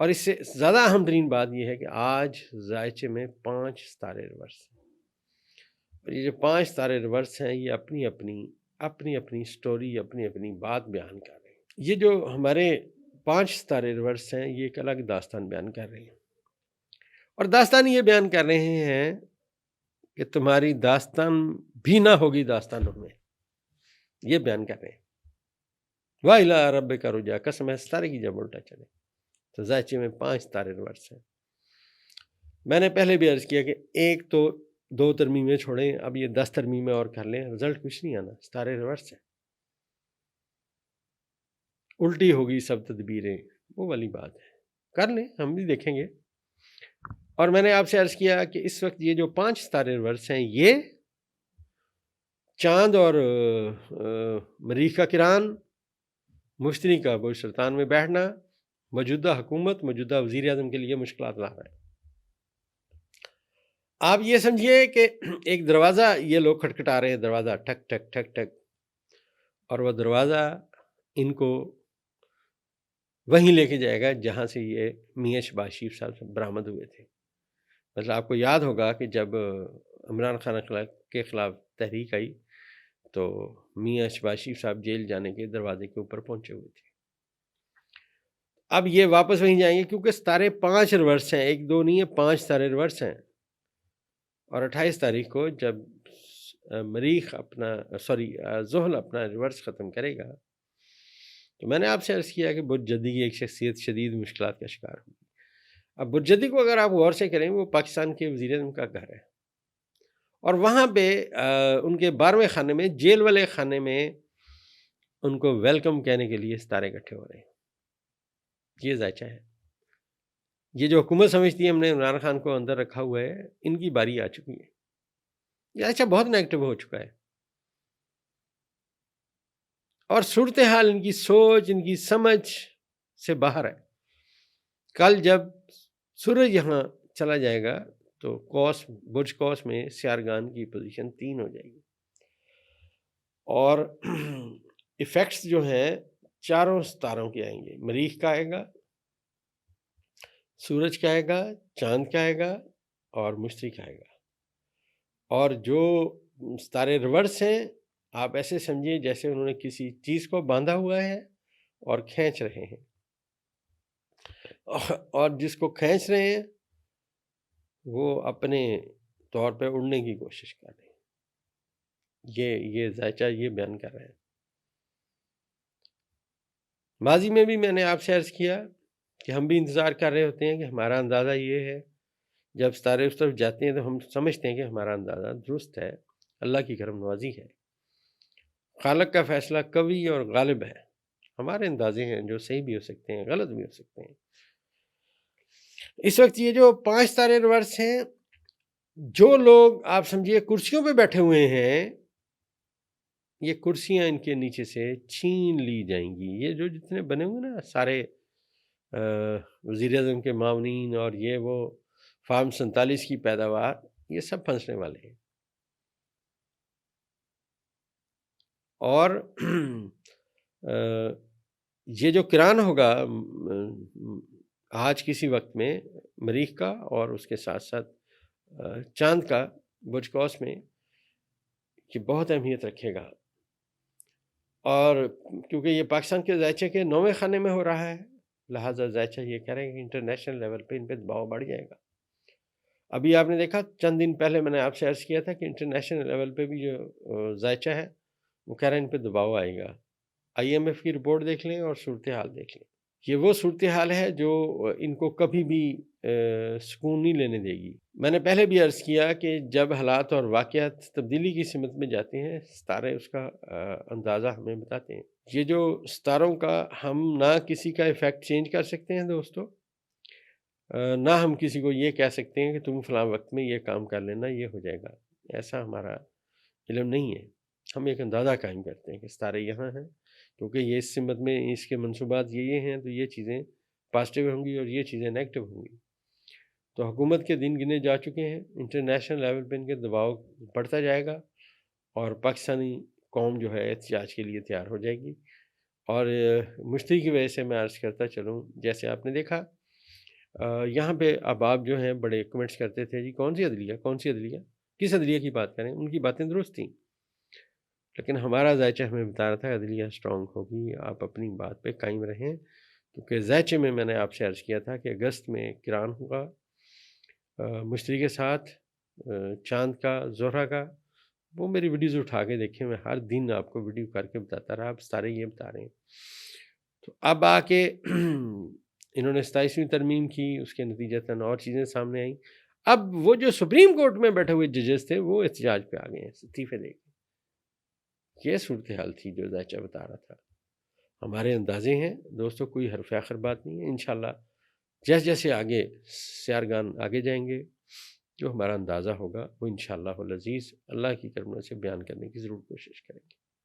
اور اس سے زیادہ اہم ترین بات یہ ہے کہ آج ذائچے میں 5 ستارے ریورس ہیں، اور یہ جو 5 ستارے ریورس ہیں یہ اپنی اپنی سٹوری، اپنی اپنی بات بیان کر رہے ہیں۔ یہ جو ہمارے 5 ستارے ریورس ہیں یہ ایک الگ داستان بیان کر رہے ہیں، اور داستان یہ بیان کر رہے ہیں کہ تمہاری داستان بھی نہ ہوگی داستانوں میں، یہ بیان کر رہے ہیں۔ وَإِلَىٰ رَبِّكَ رُجْعَىٰ، قسم ہے ستارے کی جب الٹا چلے۔ تو ذائچے میں 5 ستارے ریورس ہیں۔ میں نے پہلے بھی عرض کیا کہ ایک تو 2 ترمیمیں چھوڑیں، اب یہ 10 ترمیمیں اور کر لیں، رزلٹ کچھ نہیں آنا، ستارے ریورس ہیں، الٹی ہوگی سب تدبیریں، وہ والی بات ہے، کر لیں، ہم بھی دیکھیں گے۔ اور میں نے آپ سے عرض کیا کہ اس وقت یہ جو 5 ستارے ریورس ہیں یہ چاند اور مریخ کا کران، مشتری کا برج سرطان میں بیٹھنا، موجودہ حکومت، موجودہ وزیر اعظم کے لیے مشکلات لا رہا ہے۔ آپ یہ سمجھیے کہ ایک دروازہ یہ لوگ کھٹکھٹا رہے ہیں، دروازہ ٹھک ٹھک ٹھک ٹھک، اور وہ دروازہ ان کو وہیں لے کے جائے گا جہاں سے یہ میاں شہباز شریف صاحب سے برآمد ہوئے تھے۔ مطلب آپ کو یاد ہوگا کہ جب عمران خان کے خلاف تحریک آئی تو میاں شہباز شریف صاحب جیل جانے کے دروازے کے اوپر پہنچے ہوئے تھے۔ اب یہ واپس وہیں جائیں گے کیونکہ ستارے 5 ریورس ہیں، 1 2 نہیں ہے، 5 ستارے ریورس ہیں۔ اور 28 تاریخ کو جب مریخ زحل اپنا ریورس ختم کرے گا تو میں نے آپ سے عرض کیا کہ برج جدی کی ایک شخصیت شدید مشکلات کا شکار ہوگی۔ اب برج جدی کو اگر آپ غور سے کریں وہ پاکستان کے وزیر اعظم کا گھر ہے، اور وہاں پہ ان کے 12ویں خانے میں، جیل والے خانے میں ان کو ویلکم کہنے کے لیے ستارے اکٹھے ہو رہے ہیں۔ یہ ذائچہ ہے۔ یہ جو حکومت سمجھتی ہے ہم نے عمران خان کو اندر رکھا ہوا ہے، ان کی باری آ چکی ہے۔ یہ ذائچہ بہت نیگیٹو ہو چکا ہے، اور صورتحال ان کی سوچ، ان کی سمجھ سے باہر ہے۔ کل جب سورج یہاں چلا جائے گا تو برج قوس میں سیارگان کی پوزیشن 3 ہو جائے گی، اور ایفیکٹس جو ہیں 4 ستاروں کے آئیں گے۔ مریخ کا آئے گا، سورج کا آئے گا، چاند کا آئے گا، اور مشتری کا آئے گا۔ اور جو ستارے ریورس ہیں آپ ایسے سمجھیے جیسے انہوں نے کسی چیز کو باندھا ہوا ہے اور کھینچ رہے ہیں، اور جس کو کھینچ رہے ہیں وہ اپنے طور پہ اڑنے کی کوشش کر رہے ہیں۔ یہ ذائچہ یہ بیان کر رہے ہیں۔ ماضی میں بھی میں نے آپ سے عرض کیا کہ ہم بھی انتظار کر رہے ہوتے ہیں کہ ہمارا اندازہ یہ ہے، جب ستارے اس طرف جاتے ہیں تو ہم سمجھتے ہیں کہ ہمارا اندازہ درست ہے، اللہ کی کرم نوازی ہے، خالق کا فیصلہ قوی اور غالب ہے۔ ہمارے اندازے ہیں جو صحیح بھی ہو سکتے ہیں، غلط بھی ہو سکتے ہیں۔ اس وقت یہ جو 5 ستارے ریورس ہیں، جو لوگ آپ سمجھیے کرسیوں پہ بیٹھے ہوئے ہیں، یہ کرسیاں ان کے نیچے سے چھین لی جائیں گی۔ یہ جو جتنے بنے ہوئے نا سارے وزیر اعظم کے معاونین اور یہ وہ فارم 47 کی پیداوار، یہ سب پھنسنے والے ہیں۔ اور یہ جو کران ہوگا آج کسی وقت میں مریخ کا اور اس کے ساتھ ساتھ چاند کا برج قوس میں، یہ بہت اہمیت رکھے گا۔ اور کیونکہ یہ پاکستان کے ذائچے کے 9ویں خانے میں ہو رہا ہے، لہٰذا ذائچہ یہ کہہ رہے ہیں کہ انٹرنیشنل لیول پہ ان پہ دباؤ بڑھ جائے گا۔ ابھی آپ نے دیکھا چند دن پہلے میں نے آپ سے عرض کیا تھا کہ انٹرنیشنل لیول پہ بھی جو ذائچہ ہے وہ کہہ رہے ہیں ان پہ دباؤ آئے گا۔ IMF کی رپورٹ دیکھ لیں اور صورتحال دیکھ لیں، یہ وہ صورتحال ہے جو ان کو کبھی بھی سکون نہیں لینے دے گی۔ میں نے پہلے بھی عرض کیا کہ جب حالات اور واقعات تبدیلی کی سمت میں جاتے ہیں، ستارے اس کا اندازہ ہمیں بتاتے ہیں۔ یہ جو ستاروں کا ہم نہ کسی کا ایفیکٹ چینج کر سکتے ہیں دوستو، نہ ہم کسی کو یہ کہہ سکتے ہیں کہ تم فلاں وقت میں یہ کام کر لینا، یہ ہو جائے گا، ایسا ہمارا علم نہیں ہے۔ ہم ایک اندازہ قائم کرتے ہیں کہ ستارے یہاں ہیں، کیونکہ یہ اس سمت میں اس کے منصوبات یہ ہیں تو یہ چیزیں پازیٹیو ہوں گی اور یہ چیزیں نیگیٹو ہوں گی۔ تو حکومت کے دن گنے جا چکے ہیں، انٹرنیشنل لیول پہ ان کے دباؤ بڑھتا جائے گا، اور پاکستانی قوم جو ہے احتجاج کے لیے تیار ہو جائے گی۔ اور مشتری کی وجہ سے میں عرض کرتا چلوں، جیسے آپ نے دیکھا یہاں پہ احباب جو ہیں بڑے کمنٹس کرتے تھے جی کون سی عدلیہ، کون سی عدلیہ، کس عدلیہ کی بات کریں؟ ان کی باتیں درست تھیں، لیکن ہمارا ذائچہ ہمیں بتا رہا تھا عدلیہ اسٹرانگ ہوگی، آپ اپنی بات پہ قائم رہیں، کیونکہ ذائچے میں نے آپ سے عرض کیا تھا کہ اگست میں کران ہوگا مشتری کے ساتھ، چاند کا، زہرہ کا، وہ میری ویڈیوز اٹھا کے دیکھیں، میں ہر دن آپ کو ویڈیو کر کے بتاتا رہا، آپ سارے یہ بتا رہے ہیں۔ تو اب آ کے انہوں نے 27ویں ترمیم کی، اس کے نتیجتاً اور چیزیں سامنے آئیں۔ اب وہ جو سپریم کورٹ میں بیٹھے ہوئے ججز تھے وہ احتجاج پہ آ گئے ہیں استعفے دے کے۔ یہ صورتحال تھی جو ذائچہ بتا رہا تھا۔ ہمارے اندازے ہیں دوستوں، کوئی حرف آخر بات نہیں ہے، انشاءاللہ جیسے جیسے آگے سیارگان آگے جائیں گے، جو ہمارا اندازہ ہوگا وہ انشاءاللہ العزیز اللہ کی کرم سے بیان کرنے کی ضرور کوشش کریں گے۔